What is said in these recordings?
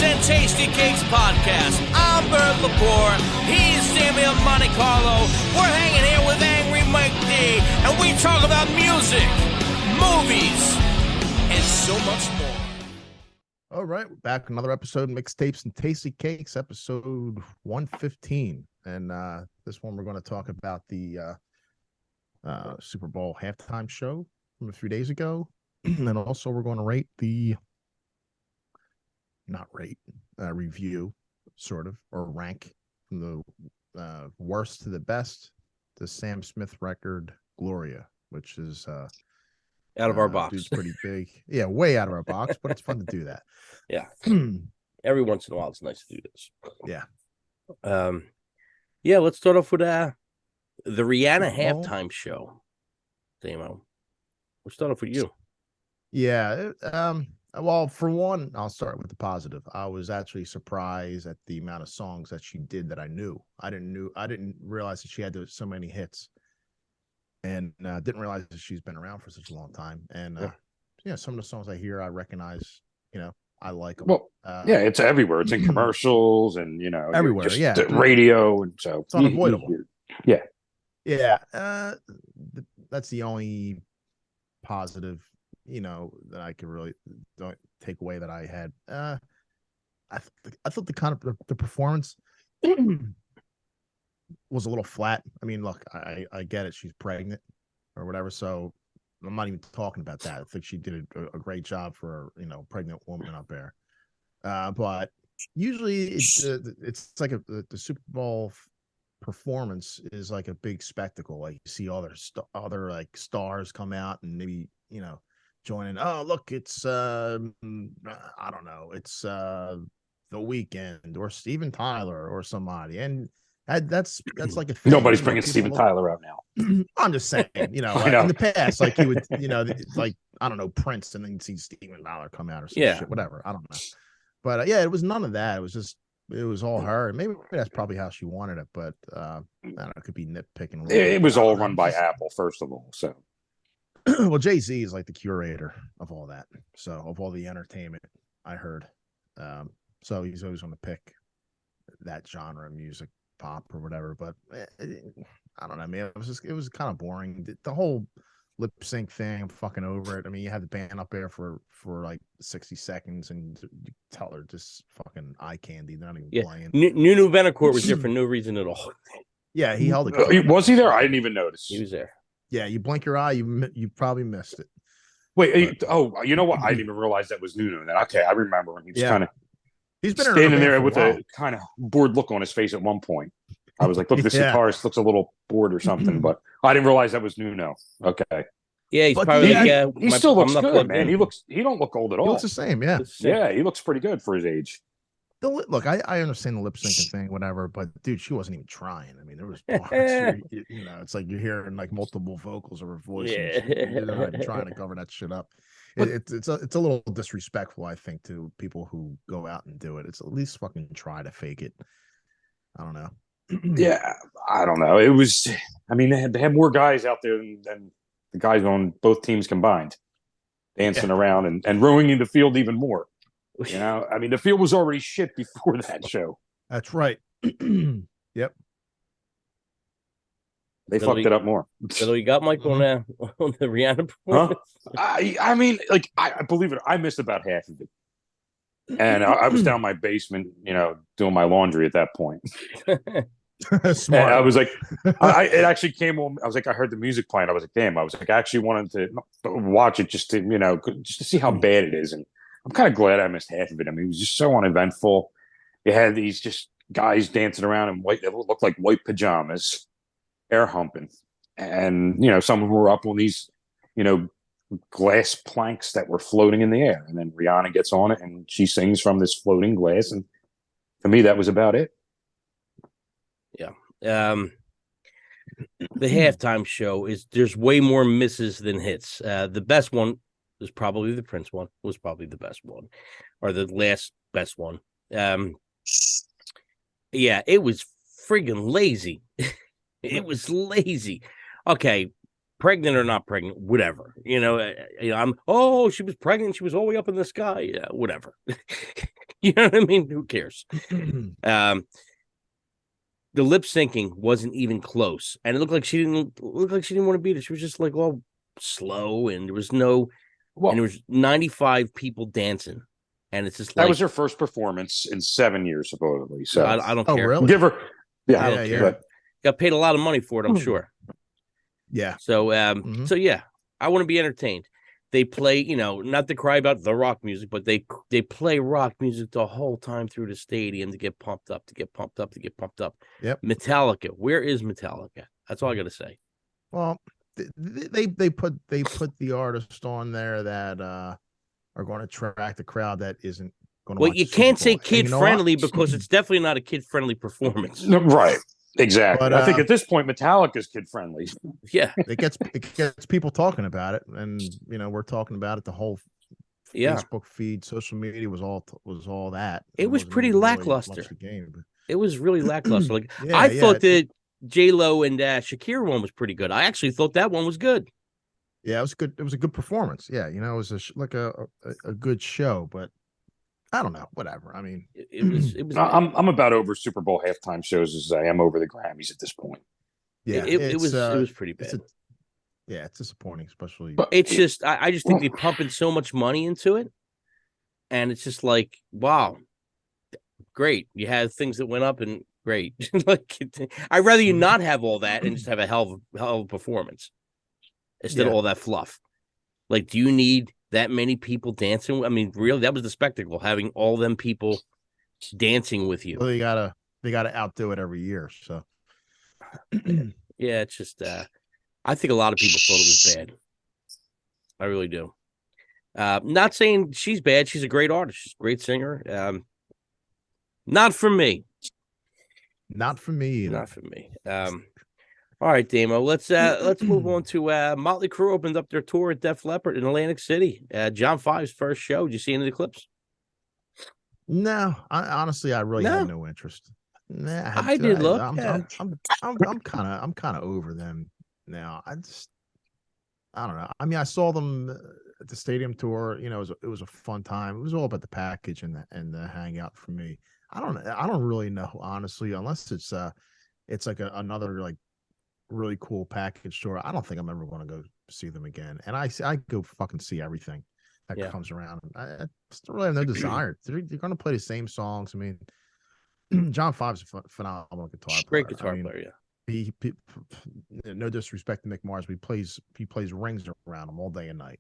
and Tasty Cakes podcast. I'm Bert Lepore. He's Sammy of Monte Carlo. We're hanging here with Angry Mike D, and we talk about music, movies, and so much more. All right, we're back with another episode of Mixtapes and Tasty Cakes, episode 115. And this one we're going to talk about the Super Bowl halftime show from a few days ago. And also we're going to rate review, sort of, or rank from the worst to the best, the Sam Smith record, Gloria, which is out of our box. Dude's pretty big. Yeah, way out of our box, but it's fun to do that. Yeah. Every once in a while, it's nice to do this. Yeah. Yeah, let's start off with the Rihanna halftime show. Damo. We'll start off with you. Yeah. Well, for one, I'll start with the positive. I was actually surprised at the amount of songs that she did that I knew. I didn't realize that she had so many hits, and didn't realize that she's been around for such a long time. And some of the songs I hear, I recognize. I like them. Well, it's everywhere. It's in commercials and everywhere. Just radio, and so it's unavoidable. Yeah. That's the only positive that I could really don't take away that I had. I thought the performance was a little flat. I mean, look, I get it. She's pregnant or whatever, so I'm not even talking about that. I think she did a great job for a pregnant woman up there. But usually it's like the Super Bowl performance is like a big spectacle. Like you see other like stars come out and maybe join in. Oh, look, it's I don't know, it's The Weeknd or Steven Tyler or somebody, and that's like a thing. Nobody's bringing Steven Tyler out now. I'm just saying, in the past, like he would, like I don't know, Prince, and then you'd see Steven Tyler come out or some shit, whatever. I don't know, but it was none of that. It was all her. Maybe that's probably how she wanted it, but I don't know, it could be nitpicking. It was all run by Apple, first of all, so. Well, Jay-Z is like the curator of all that. So of all the entertainment, I heard. So he's always going to pick that genre of music, pop or whatever. But I don't know, man. It was kind of boring. The whole lip sync thing, I'm fucking over it. I mean, you had the band up there for like 60 seconds, and you tell they're just fucking eye candy. They're not even playing. Nuno Betancourt was there for no reason at all. Yeah, he held it. Was he there? I didn't even notice. He was there. Yeah, you blink your eye, you probably missed it. Wait, you know what? I didn't even realize that was Nuno. Then okay, I remember when he was he's been standing there with a kind of bored look on his face at one point. I was like, look, this guitarist looks a little bored or something, but I didn't realize that was Nuno. Okay. Yeah, he's probably he still looks good, man. He don't look old at all. He looks the same, yeah. Yeah, he looks pretty good for his age. Look, I understand the lip syncing thing, whatever, but dude, she wasn't even trying. I mean, there was parts it's like you're hearing like multiple vocals of her voice. You're not even trying to cover that shit up. It's a little disrespectful, I think, to people who go out and do it. It's at least fucking try to fake it. I don't know. Yeah, I don't know. It was. I mean, they had more guys out there than the guys on both teams combined, dancing around and ruining the field even more. I mean, the field was already shit before that show. That's right. Yep. They fucked it up more. So you got Mike on the Rihanna performance? I mean, like, I believe it. I missed about half of it. And I was down in my basement, doing my laundry at that point. Smart. And I was like, it actually came on. I was like, I heard the music playing. I was like, damn. I was like, I actually wanted to watch it just to see how bad it is. And I'm kind of glad I missed half of it. I mean, it was just so uneventful. You had these just guys dancing around in white, that looked like white pajamas, air humping. And, some of them were up on these, glass planks that were floating in the air. And then Rihanna gets on it and she sings from this floating glass. And for me, that was about it. Yeah. The halftime show there's way more misses than hits. The best one was probably the Prince one, was probably the best one, or the last best one. Yeah, it was friggin' lazy. It was lazy. Okay, pregnant or not pregnant, whatever. She was pregnant. She was all the way up in the sky. Yeah, whatever. You know what I mean? Who cares? The lip syncing wasn't even close, and it looked like she didn't want to beat it. She was just like all slow, and there was no, and there was 95 people dancing, and it's just like that was her first performance in 7 years, supposedly. So I don't Oh, care. really? give her, I don't care. but- Got paid a lot of money for it, I'm sure. Yeah. So, so yeah, I want to be entertained. They play, not to cry about the rock music, but they play rock music the whole time through the stadium to get pumped up, to get pumped up, to get pumped up. Yep. Metallica, where is Metallica? That's all I got to say. Well, they put the artists on there that are going to attract the crowd that isn't going to. Well, watch you the can't Super say Bowl. And you know what? kid-friendly because it's definitely not a kid-friendly performance. No, right. Exactly. But, I think at this point, Metallica's kid friendly. Yeah. It gets people talking about it, and we're talking about it. The whole Facebook feed, social media was all that. It was wasn't pretty even really lackluster. much of the game, but It was really lackluster. Like Yeah, I yeah. thought the J-Lo and Shakira one was pretty good. I actually thought that one was good. yeah, it was good. It was a good performance. Yeah, it was a good show, but I don't know. Whatever. I mean, It was. I'm about over Super Bowl halftime shows as I am over the Grammys at this point. yeah, it was pretty bad. It's disappointing, especially. But It's just I just think they're pumping so much money into it, and it's just like, wow, great. You had things that went up, and great. Like I'd rather you not have all that and just have a hell of a performance instead of all that fluff. Like, do you need that many people dancing? I mean, really, that was the spectacle, having all them people dancing with you. Well, they gotta outdo it every year. So Yeah, it's just I think a lot of people thought it was bad. I really do. Not saying she's bad. She's a great artist. She's a great singer. Not for me. not for me either. Not for me. All right, Damo. Let's move on to Motley Crue opened up their tour at Def Leppard in Atlantic City. John 5's first show. Did you see any of the clips? No, honestly, I really had no interest. Nah, I did look. I'm kind of over them now. I don't know. I mean, I saw them at the stadium tour. It was a fun time. It was all about the package and the hangout for me. I don't really know, honestly, unless it's like another like really cool package tour. I don't think I'm ever going to go see them again. And I go fucking see everything that comes around. I still really have no desire. They're going to play the same songs. I mean, John 5's a phenomenal guitar player. Great guitar player, yeah. He no disrespect to Mick Mars, but he plays rings around him all day and night.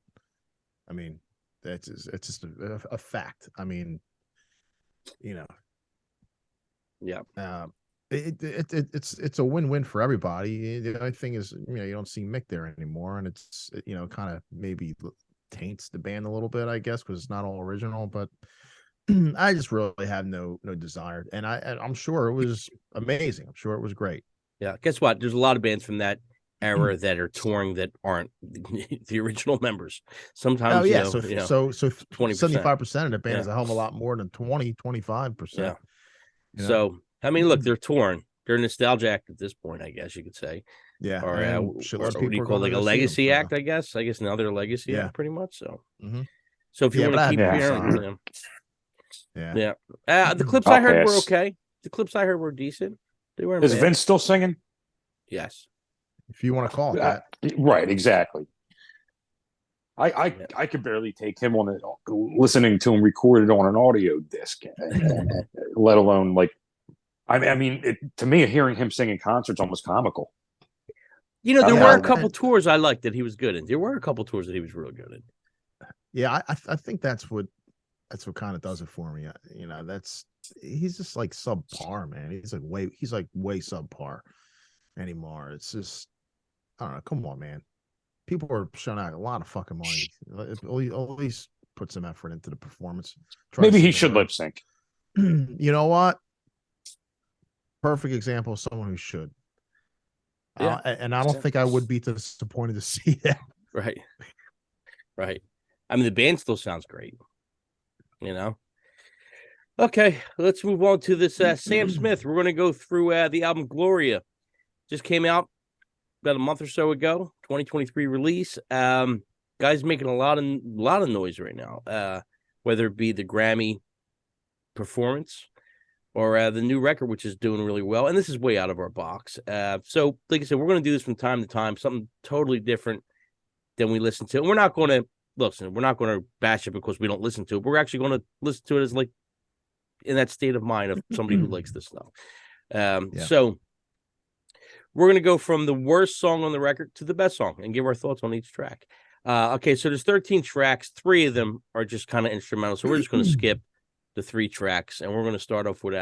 I mean, it's just a fact. I mean, Yeah. It's a win-win for everybody. The only thing is, you don't see Mick there anymore, and it's kind of maybe taints the band a little bit, I guess, because it's not all original. But I just really have no desire, and I'm sure it was amazing. I'm sure it was great. Yeah. Guess what? There's a lot of bands from that era that are touring that aren't the original members. Sometimes, oh yeah, so 20%, 75% of the band is a hell of a lot more than 25%. Yeah. So I mean, look, they're touring. They're nostalgia act at this point, I guess you could say. Yeah. Or what do you call, like a legacy act? I guess now they're a legacy act, pretty much. So, so if you want to keep hearing, the clips I heard were okay. The clips I heard were decent. They weren't. Is Vince still singing? Yes. If you want to call it that. Right, exactly. I could barely take him on it, listening to him recorded on an audio disc, let alone like. I mean, to me, hearing him sing in concert's almost comical. There were a couple tours I liked that he was good in. There were a couple tours that he was really good in. Yeah, I think that's what kind of does it for me. He's just like subpar, man. He's like way subpar anymore. It's just, I don't know. Come on, man. People are showing out a lot of fucking money. At least put some effort into the performance. Maybe he should lip sync. You know what? Perfect example of someone who should. Yeah. And I don't think I would be disappointed to see that. Right. I mean, the band still sounds great. Okay, let's move on to this Sam Smith. We're going to go through the album Gloria. Just came out about a month or so ago, 2023 release. Guys making a lot of noise right now. Whether it be the Grammy performance or the new record, which is doing really well. And this is way out of our box. So, like I said, we're going to do this from time to time, something totally different than we listen to. And we're not going to bash it because we don't listen to it. We're actually going to listen to it as like in that state of mind of somebody who likes this stuff. So we're going to go from the worst song on the record to the best song and give our thoughts on each track. Okay, so there's 13 tracks. 3 of them are just kind of instrumental. So we're just going to skip the 3 tracks, and we're going to start off with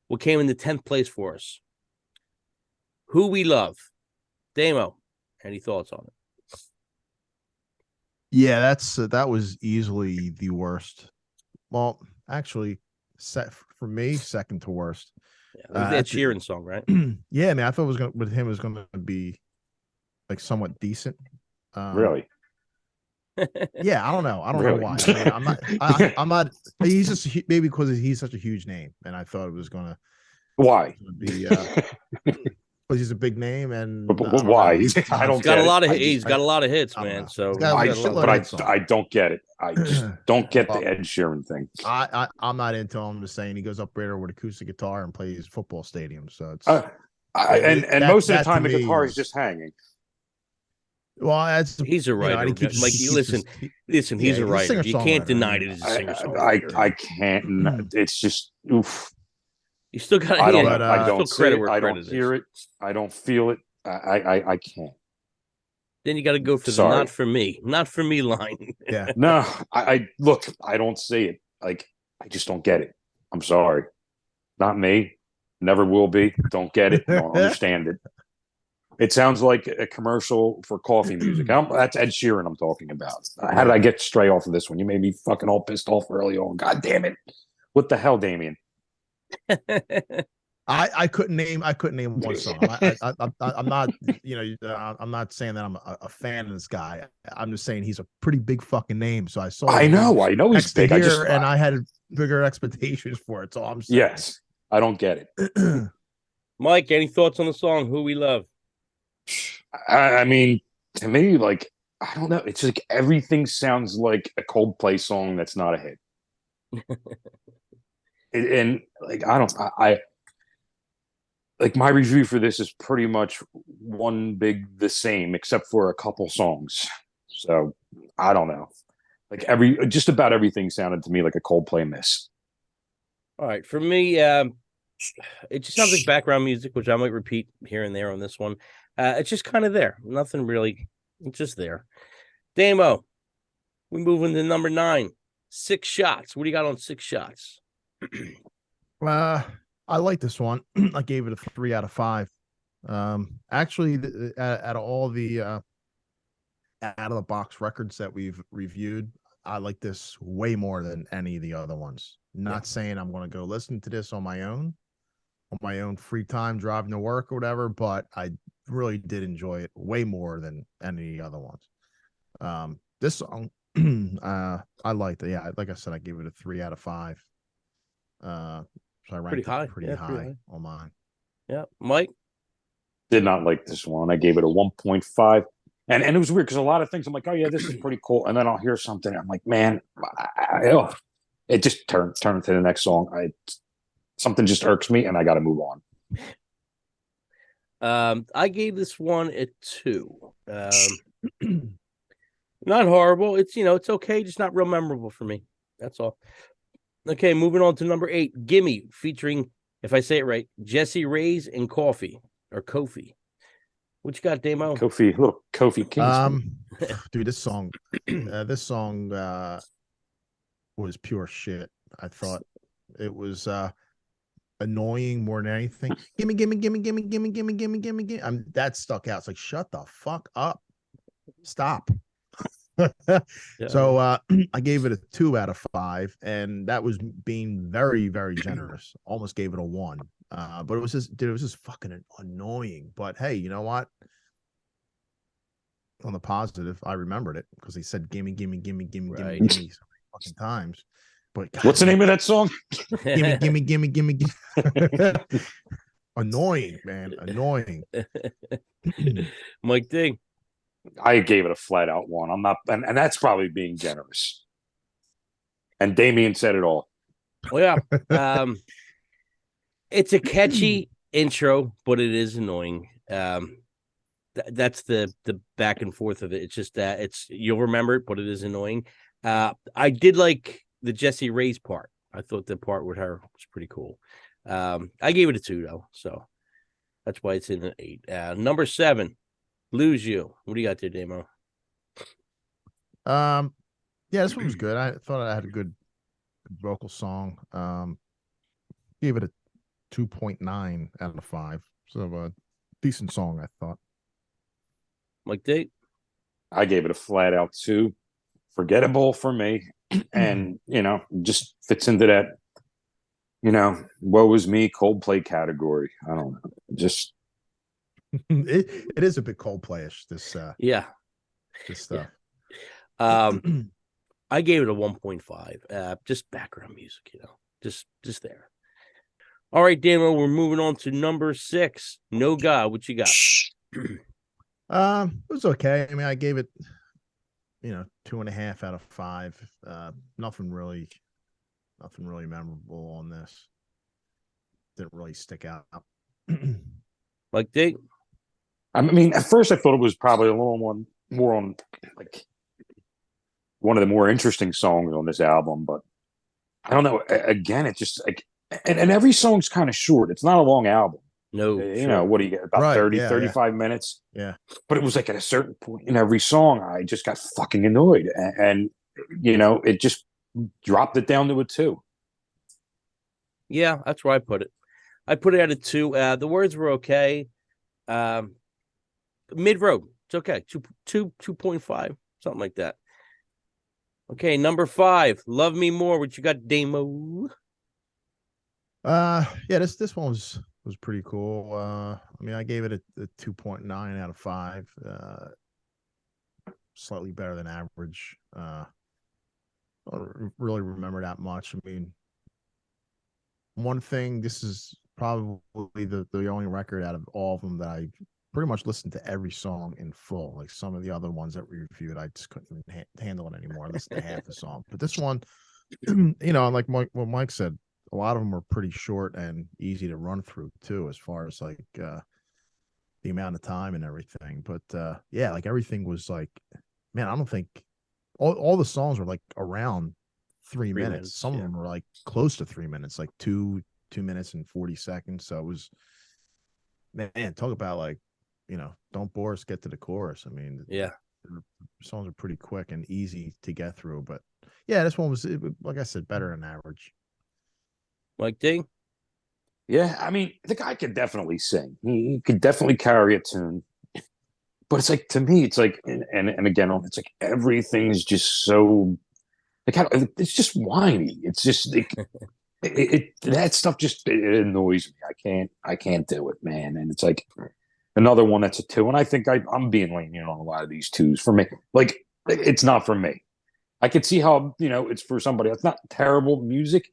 what came in the 10th place for us. Who We Love. Damo, any thoughts on it? Yeah, that was easily the worst. Well, actually, for me, second to worst. Yeah, Ed Sheeran song, right? Yeah, man, I thought it was going to be like somewhat decent. Really? Yeah, I don't know Really? why. I mean, I'm not. He's just maybe because he's such a huge name, and I thought it was gonna. Why? Be because he's a big name, and but why? I don't. He's got get a lot of. It. He's got a lot of hits, man. So, I don't get it. I just don't get the Ed Sheeran thing. I'm not into him. I'm just saying he goes up there with acoustic guitar and plays football stadiums. So it's and most of the time the guitar is just hanging. Well, he's a writer. Listen, he's a writer. You can't deny it. He's a singer-songwriter. I can't. It's just oof. You still got. I don't credit where credit is. I don't hear it. I don't feel it. I can't. Then you got to go for the not for me line. Yeah. No, I look. I don't see it. Like I just don't get it. I'm sorry. Not me. Never will be. Don't get it. Don't understand it. It sounds like a commercial for coffee music. That's Ed Sheeran I'm talking about. How did I get stray off of this one? You made me fucking all pissed off early on. God damn it. What the hell, Damien? I couldn't name one song. I'm not, I'm not saying that I'm a fan of this guy. I'm just saying he's a pretty big fucking name. So I know he's big. I had bigger expectations for it. So I'm saying. Yes, I don't get it. Mike, any thoughts on the song "Who We Love"? I mean, to me, like, I don't know. It's like everything sounds like a Coldplay song that's not a hit. And like, I like my review for this is pretty much one big the same, except for a couple songs. So I don't know. Like just about everything sounded to me like a Coldplay miss. All right, for me, it just sounds like background music, which I might repeat here and there on this one. It's just kind of there. Nothing really. It's just there. Damo, we move into number 9. 6 Shots. What do you got on 6 Shots? I like this one. I gave it a 3 out of 5. Actually, out of all the out of the box records that we've reviewed, I like this way more than any of the other ones. Not saying I'm going to go listen to this on my own free time driving to work or whatever, but I really did enjoy it way more than any other ones. This song, I liked it. Yeah, like I said, I gave it a 3 out of 5. So I ranked pretty high on mine. Yeah, Mike did not like this one. I gave it a 1.5, and it was weird because a lot of things I'm like, oh yeah, this is pretty cool, and then I'll hear something, I'm like, man, it just turned to the next song. Something just irks me, and I got to move on. I gave this one a 2. Not horrible. It's it's okay, just not real memorable for me. That's all. Okay, moving on to number 8, Gimme, featuring, if I say it right, Jesse Reyes and Kofi. What you got, Damo? Kofi Kingston. Dude, this song was pure shit. I thought it was annoying more than anything. Gimme. That stuck out. It's like, shut the fuck up. Stop. So I gave it a 2 out of 5, and that was being very, very generous. Almost gave it a 1. But it was just fucking annoying. But hey, you know what? On the positive, I remembered it because he said gimme so many fucking times. But God, what's the name of that song? Gimme. Annoying, man. Annoying. Mike D. I gave it a flat out 1. I'm not, and that's probably being generous. And Damien said it all. Well, yeah. It's a catchy intro, but it is annoying. That's the back and forth of it. It's just that you'll remember it, but it is annoying. I did like the Jessie Reyes part. I thought the part with her was pretty cool. I gave it a 2 though, so that's why it's in an 8. Number 7, Lose You. What do you got there, Damo? Yeah, this one was good. I thought I had a good vocal song. Gave it a 2.9 out of 5. So a decent song, I thought. Mike D? I gave it a flat out 2. Forgettable for me. And, just fits into that, woe is me Coldplay category. I don't know. Just it is a bit Coldplay-ish, this stuff. Yeah. I gave it a 1.5. Just background music, just there. All right, Damo, we're moving on to number 6. No God. What you got? It was okay. I mean, I gave it 2.5 out of 5. Nothing really memorable on this. Didn't really stick out. Like D? I mean, at first I thought it was probably a little more on like one of the more interesting songs on this album, but I don't know. Again, it's just like, and every song's kind of short. It's not a long album. No, what do you get? About 35 minutes. Yeah. But it was like at a certain point in every song, I just got fucking annoyed. And it just dropped it down to a 2. Yeah, that's where I put it. I put it at a 2. The words were okay. Mid-road. It's okay. 2.5, something like that. Okay, number 5. Love Me More. What you got, Damo? Yeah, this one was pretty cool. I mean, I gave it a 2.9 out of 5. Slightly better than average. I don't really remember that much. I mean, one thing, this is probably the only record out of all of them that I pretty much listened to every song in full. Like some of the other ones that we reviewed, I just couldn't even handle it anymore. I listened to half the song. But this one, like what Mike said, a lot of them are pretty short and easy to run through too, as far as like the amount of time and everything. But yeah, like everything was like, man, I don't think all the songs were like around 3 minutes. Some of them were like close to 3 minutes, like 2 minutes and 40 seconds. So it was, man, talk about like, don't bore us, get to the chorus. I mean, yeah, the songs are pretty quick and easy to get through. But yeah, this one was, like I said, better than average. Mike D? Yeah, I mean, the guy could definitely sing. He could definitely carry a tune. But it's like, to me, it's like, and again, it's like everything's just so, like, it's just whiny. It's just like, that stuff just it annoys me. I can't do it, man. And it's like another one that's a 2. And I think I'm being lenient on a lot of these 2s for me. Like, it's not for me. I could see how, it's for somebody. It's not terrible music,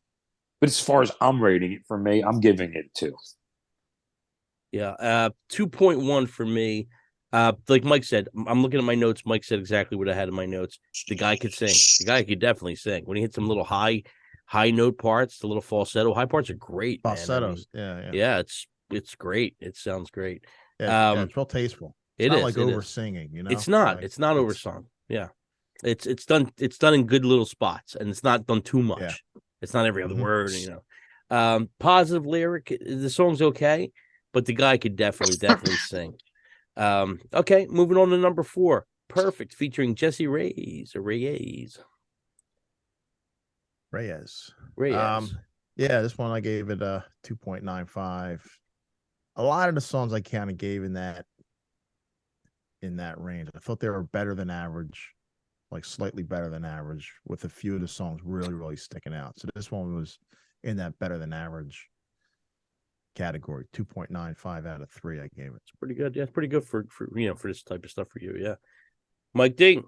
but as far as I'm rating it, for me, I'm giving it 2. Yeah, 2.1 for me. Like Mike said, I'm looking at my notes. Mike said exactly what I had in my notes. The guy could sing. The guy could definitely sing. When he hits some little high note parts, the little falsetto high parts are great. Falsettos, man. I mean, yeah. It's great. It sounds great. Yeah, it's real tasteful. It's not like over singing, It's not. Like, it's not over sung. Yeah, it's done. It's done in good little spots, and it's not done too much. Yeah. It's not every other word, Positive lyric. The song's okay, but the guy could definitely sing. Okay, moving on to number 4. Perfect, featuring Jessie Reyes. Yeah, this one I gave it a 2.95. A lot of the songs I kind of gave in that range. I thought they were better than average, like slightly better than average, with a few of the songs really, really sticking out. So this one was in that better than average category. 2.95 out of 3 I gave it. It's pretty good. Yeah, it's pretty good for for this type of stuff for you. Yeah. Mike D?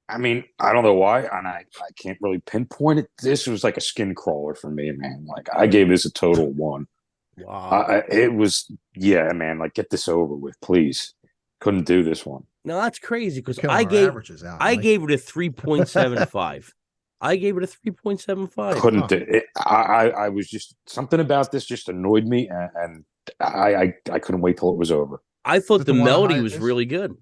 I mean, I don't know why, and I can't really pinpoint it. This was like a skin crawler for me, man. Like, I gave this a total 1. Wow. It was, yeah, man, like, get this over with, please. Couldn't do this one. No, that's crazy because I gave it a 3.75. I gave it a 3.75. Couldn't I was just something about this just annoyed me, and I couldn't wait till it was over. I thought the one of melody was highest? really good.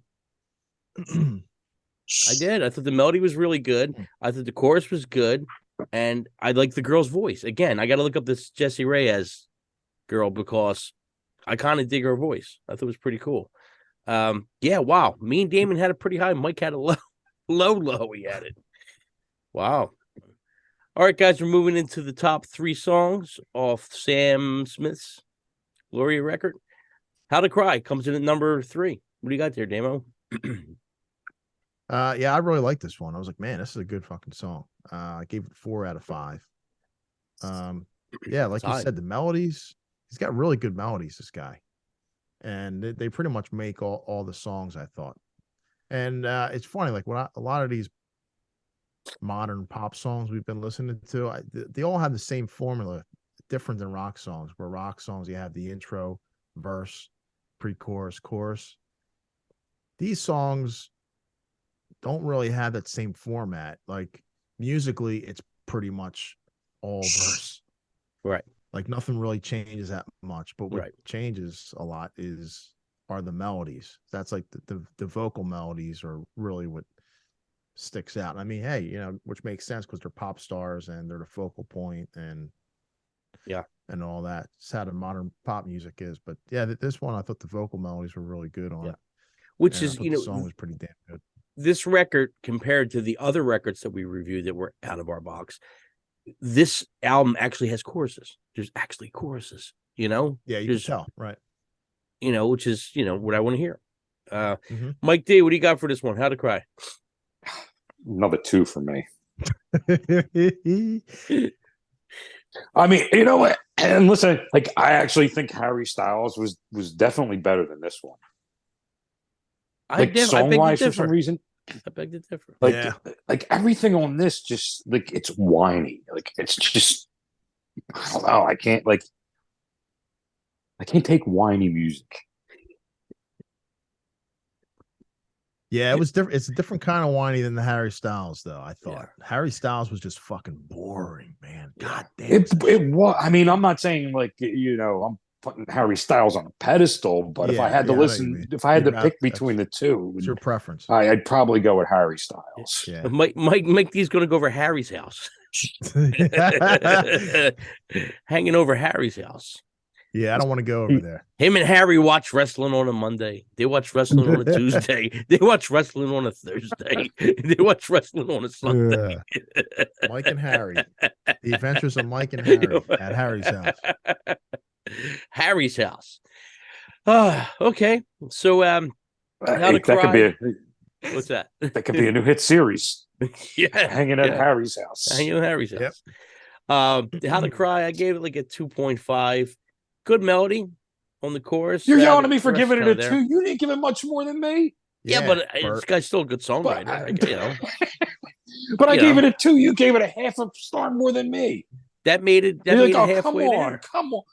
I did. I thought the melody was really good. I thought the chorus was good, and I like the girl's voice. Again, I got to look up this Jessie Reyez girl because I kind of dig her voice. I thought it was pretty cool. Yeah, wow. Me and Damon had a pretty high. Mike had a low. He had it. Wow. All right, guys, we're moving into the top 3 songs off Sam Smith's Gloria record. How to Cry comes in at number 3. What do you got there, Damo? Yeah, I really like this one. I was like, man, this is a good fucking song. I gave it 4 out of 5. Yeah, like you said, the melodies, he's got really good melodies, this guy. And they pretty much make all the songs, I thought. And it's funny, like a lot of these modern pop songs we've been listening to, they all have the same formula, different than rock songs, where rock songs, you have the intro, verse, pre-chorus, chorus. These songs don't really have that same format. Like musically, it's pretty much all verse. Right. Like nothing really changes that much, but what changes a lot are the melodies. That's like the vocal melodies are really what sticks out. I mean, hey, which makes sense because they're pop stars and they're the focal point and all that. It's how the modern pop music is. But yeah, this one, I thought the vocal melodies were really good on it. Which and is, the song was pretty damn good. This record compared to the other records that we reviewed that were out of our box, this album actually has choruses. There's actually choruses, Yeah, you can tell, right? Which is, what I want to hear. Mike D, what do you got for this one? How to Cry? Another 2 for me. I mean, you know what? And listen, like I actually think Harry Styles was definitely better than this one. Like song-wise, for some reason. I beg to differ. Like everything on this, just like it's whiny. Like it's just, I don't know. I can't take whiny music. Yeah, it was different. It's a different kind of whiny than the Harry Styles, though. I thought Harry Styles was just fucking boring, man. God damn. It was. I mean, I'm not saying like I'm putting Harry Styles on a pedestal, but if I had to listen, if I had to pick between the two, it's your preference. I'd probably go with Harry Styles. Yeah. Mike D's going to go over Harry's house. Hanging over Harry's house. Yeah, I don't want to go over there. Him and Harry watch wrestling on a Monday. They watch wrestling on a Tuesday. They watch wrestling on a Thursday. They watch wrestling on a Sunday. Mike and Harry. The Adventures of Mike and Harry at Harry's house. Harry's house. Okay. So How to Cry. Could be what's that? That could be a new hit series. Hanging at Harry's house. Hanging at Harry's house. How to Cry, I gave it like a 2.5. Good melody on the chorus. You're yelling at me for giving it a 2. You didn't give it much more than me. Yeah, but this guy's still a good songwriter. But I gave it a 2. You gave it a half a star more than me. That made it. That made it halfway there. Come on.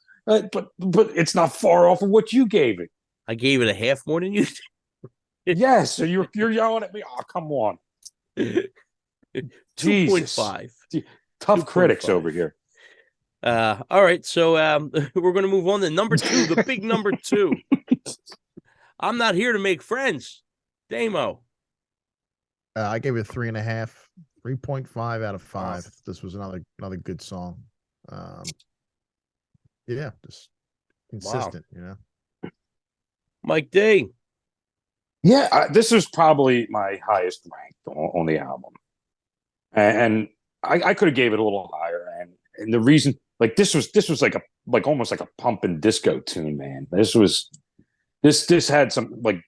But it's not far off of what you gave it. I gave it a half more than you. Yes, so you're yelling at me. Oh, come on. 2.5. Tough critics over here. All right, so we're going to move on to number 2, the big number 2. I'm Not Here to Make Friends. Damo. I gave it 3.5, 3.5 out of 5. This was another good song. Yeah, just consistent, Mike D. Yeah, this was probably my highest ranked on the album, and I could have gave it a little higher. And the reason, like this was like almost like a pump and disco tune, man. This had some like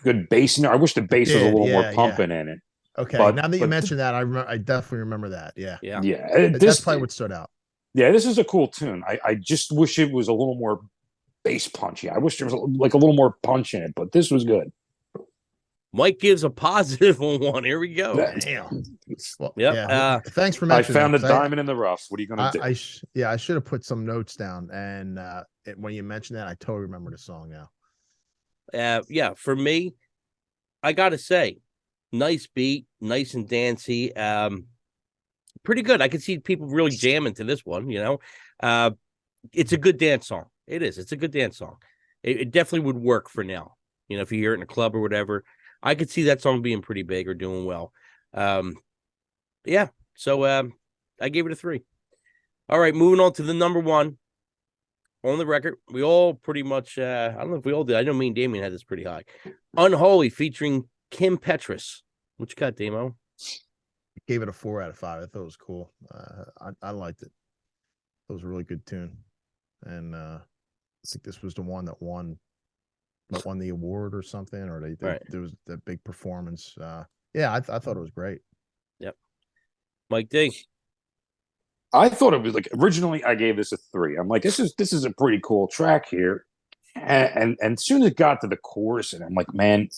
good bass in there. I wish the bass was a little more pumping in it. Okay, now that you mentioned that, I definitely remember that. Yeah. That's probably what stood out. Yeah, this is a cool tune. I just wish it was a little more bass punchy. I wish there was like a little more punch in it, but this was good. Mike gives a positive on 1. Here we go. Damn. Well, yeah. Thanks for mentioning. I found the diamond in the rough. What are you going to do? I should have put some notes down. And when you mentioned that, I totally remember the song now. For me, I got to say, nice beat, nice and dancey. pretty good. I could see people really jamming to this one. It's a good dance song. It is. It's a good dance song. It definitely would work for now. If you hear it in a club or whatever, I could see that song being pretty big or doing well. Yeah. So I gave it a 3. All right, moving on to the number 1 on the record. We all pretty much, I don't know if we all did. I know me and Damien had this pretty high. Unholy featuring Kim Petras. What you got, Damo? Gave it a 4 out of 5. I thought it was cool. I liked it. It was a really good tune. And I think this was the one that won the award or something, or right. There was that big performance. Yeah, I thought it was great. Yep. Mike D. I thought it was like, originally I gave this a 3. I'm like, this is a pretty cool track here. And as soon as it got to the chorus, and I'm like, man,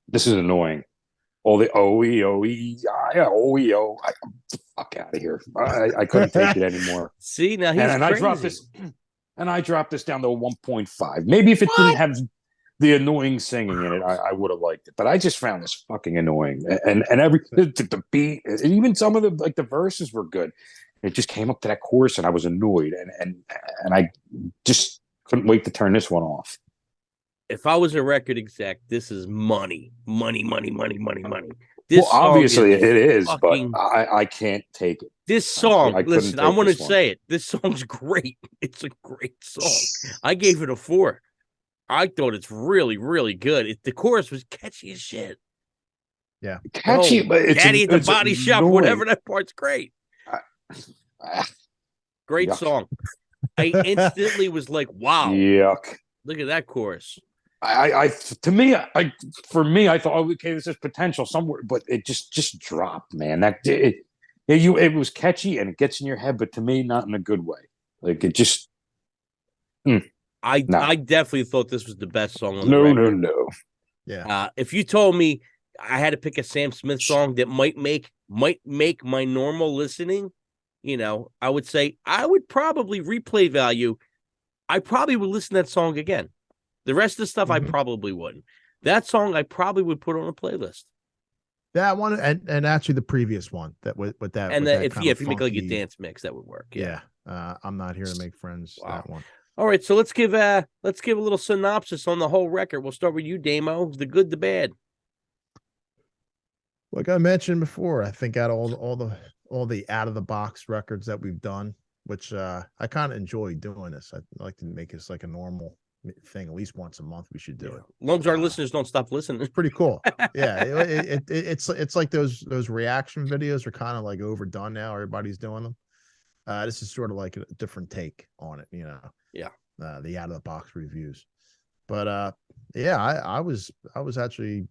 this is annoying. All the OE, the fuck out of here. I couldn't take it anymore. See, now he's and crazy. I dropped this down to a 1.5. Maybe if it didn't have the annoying singing in it, I would have liked it. But I just found this fucking annoying. And the beat, and even some of the verses were good. It just came up to that chorus, and I was annoyed, and I just couldn't wait to turn this one off. If I was a record exec, this is money. This obviously it is, but I can't take it. This song, listen, I want to say it. This song's great. It's a great song. I gave it a 4. I thought it's really, really good. The chorus was catchy as shit. Yeah, catchy, but it's Daddy at the body shop, whatever. That part's great. Great Yuck. song. I instantly was like, wow. Yuck. Look at that chorus. For me, I thought, okay, this is potential somewhere, but it just dropped, man. It was catchy and it gets in your head, but to me, not in a good way. Like it just. I definitely thought this was the best song on the record. No. Yeah. If you told me I had to pick a Sam Smith song that might make my normal listening, I would say I would probably replay value. I probably would listen to that song again. The rest of the stuff I probably wouldn't. That song I probably would put on a playlist. That one and actually the previous one with that. And if you make like a dance mix, that would work. Yeah. I'm Not Here to Make Friends. Wow. That one. All right, so let's give a little synopsis on the whole record. We'll start with you, Damo. The good, the bad. Like I mentioned before, I think out of all the out of the box records that we've done, which I kind of enjoy doing this. I like to make this like a normal thing. At least once a month we should do it. As long as our listeners don't stop listening. It's pretty cool. Yeah, it's like those reaction videos are kind of like overdone now. Everybody's doing them. This is sort of like a different take on it, Yeah. The out of the box reviews. But yeah, I was actually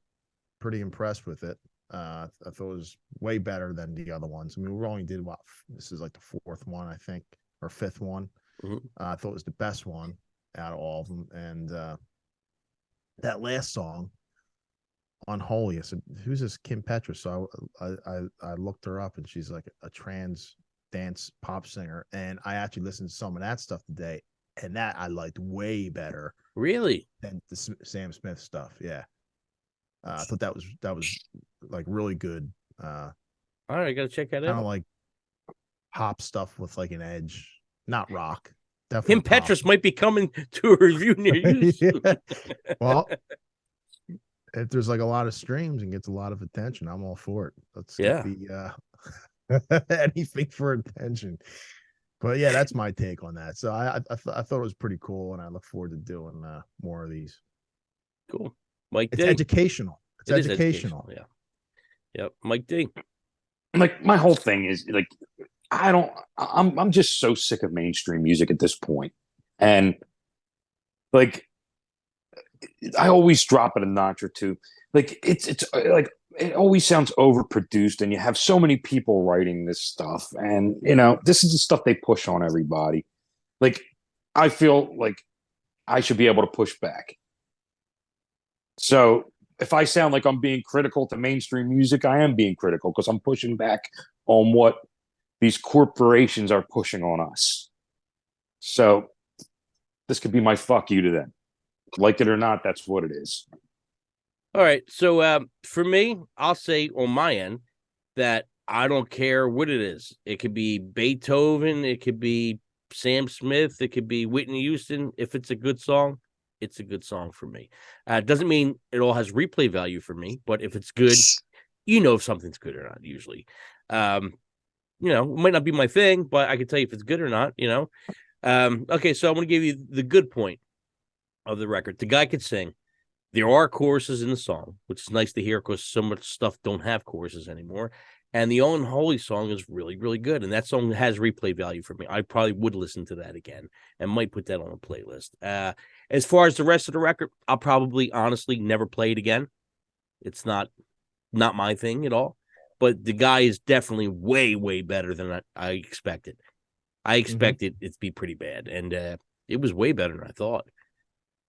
pretty impressed with it. I thought it was way better than the other ones. I mean, we only did this is like the 4th one, I think, or 5th one. I thought it was the best one out of all of them. And that last song, Unholy, I said, who's this Kim Petras? So I looked her up, and she's like a trans dance pop singer, and I actually listened to some of that stuff today, and that I liked way better. Really? Than the Sam Smith stuff. Yeah. I thought that was like really good. All right, I gotta check that out. Kind of like pop stuff with like an edge, not rock. Definitely. Kim Petras might be coming to a review near you. Yeah. Well, if there's like a lot of streams and gets a lot of attention, I'm all for it. Let's get the anything for attention. But yeah, that's my take on that. So I thought it was pretty cool, and I look forward to doing more of these. Cool. Mike It's D. educational. It's educational. Yeah. Yep. Mike D. Like my whole thing is like I'm just so sick of mainstream music at this point. And like I always drop it a notch or two. Like it's like it always sounds overproduced, and you have so many people writing this stuff, and this is the stuff they push on everybody. Like I feel like I should be able to push back. So if I sound like I'm being critical to mainstream music, I am being critical because I'm pushing back on what these corporations are pushing on us. So this could be my fuck you to them. Like it or not, that's what it is. All right. So for me, I'll say on my end that I don't care what it is. It could be Beethoven. It could be Sam Smith. It could be Whitney Houston. If it's a good song, it's a good song for me. It doesn't mean it all has replay value for me, but if it's good, you know if something's good or not, usually. It might not be my thing, but I can tell you if it's good or not, Okay, so I'm going to give you the good point of the record. The guy could sing. There are choruses in the song, which is nice to hear because so much stuff don't have choruses anymore. And the Unholy song is really, really good. And that song has replay value for me. I probably would listen to that again and might put that on a playlist. As far as the rest of the record, I'll probably honestly never play it again. It's not my thing at all. But the guy is definitely way, way better than I expected. I expected it to be pretty bad. And it was way better than I thought.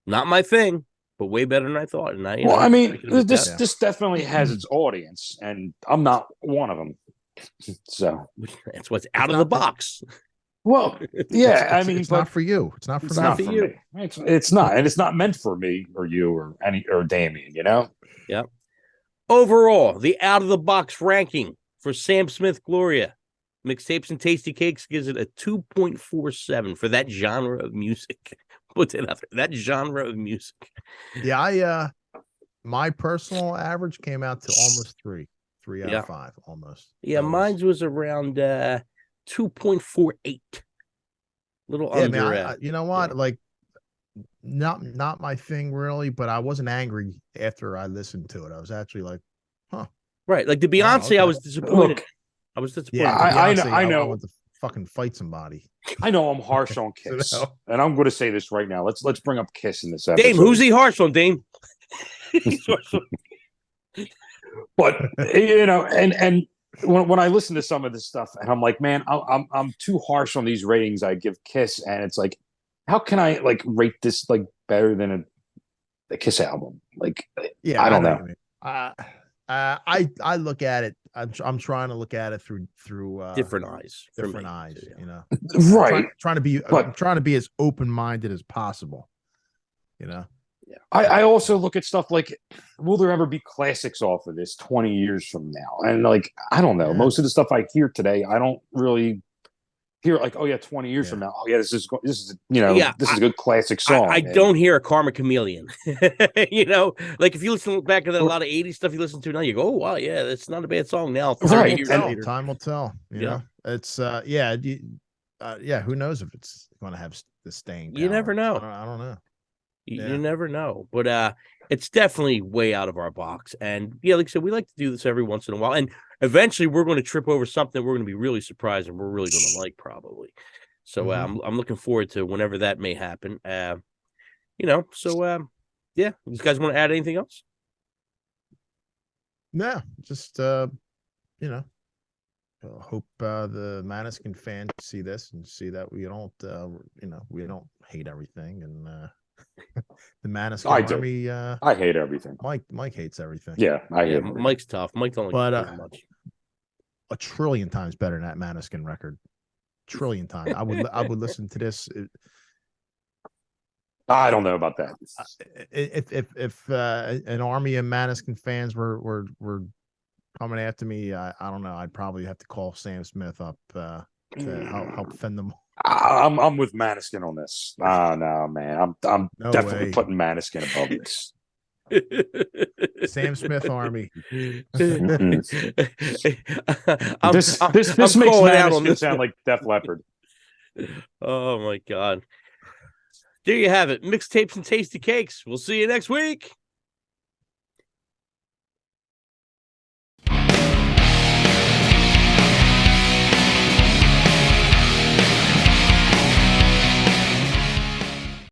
Not my thing, but way better than I thought. And this definitely has its audience, and I'm not one of them. So that's what's out of the box. Well, yeah, it's not for you. It's not for you. It's not, and it's not meant for me or you or Damien. Yep. Overall, the out of the box ranking for Sam Smith Gloria Mixtapes and Tasty Cakes gives it a 2.47 for that genre of music. Put it out there. That genre of music. Yeah, my personal average came out to almost 3 out of 5, almost. Yeah, mine was around 2.48. Little under. Man, you know what? Like, not my thing really, but I wasn't angry after I listened to it. I was actually like, huh. Right, like the Beyonce, okay. I was disappointed. Look, I was disappointed. Yeah, I know. I want to fucking fight somebody. I know I'm harsh on Kiss, and I'm going to say this right now. Let's bring up Kiss in this episode. Dame, who's he harsh on, Dame? But and when I listen to some of this stuff, and I'm like, man, I'm too harsh on these ratings I give Kiss, and it's like, how can I like rate this like better than a Kiss album? Like, yeah, I don't know. I look at it. I'm trying to look at it through different eyes. Right. Trying to be as open-minded as possible. Yeah. I also look at stuff like, will there ever be classics off of this 20 years from now? And like, I don't know. Yeah. Most of the stuff I hear today, I don't really hear like, oh yeah, 20 years from now, oh yeah, this is this is a good classic song. I don't hear a Karma Chameleon. Like if you listen back to a lot of 80s stuff you listen to now, you go, oh wow, yeah, that's not a bad song now. Right. Time will tell. You know, it's who knows if it's going to have the staying power. You never know. I don't know. You never know, but it's definitely way out of our box. And yeah, like I said, we like to do this every once in a while, and eventually we're going to trip over something we're going to be really surprised and we're really going to like probably. So I'm looking forward to whenever that may happen. You guys want to add anything else? No, just hope the Maneskin fans see this and see that we don't hate everything and. The Maneskin Army. I hate everything. Mike hates everything. Yeah, I hate everything. Mike's tough. Mike don't like as much. A trillion times better than that Maneskin record. Trillion times. I would listen to this. I don't know about that. If an army of Maneskin fans were coming after me, I don't know. I'd probably have to call Sam Smith up to help fend them. I'm with Maneskin on this. No, man. I'm definitely putting Maneskin above this. Sam Smith Army. This makes Maneskin sound like Def Leppard. Oh my God. There you have it. Mixtapes and Tasty Cakes. We'll see you next week.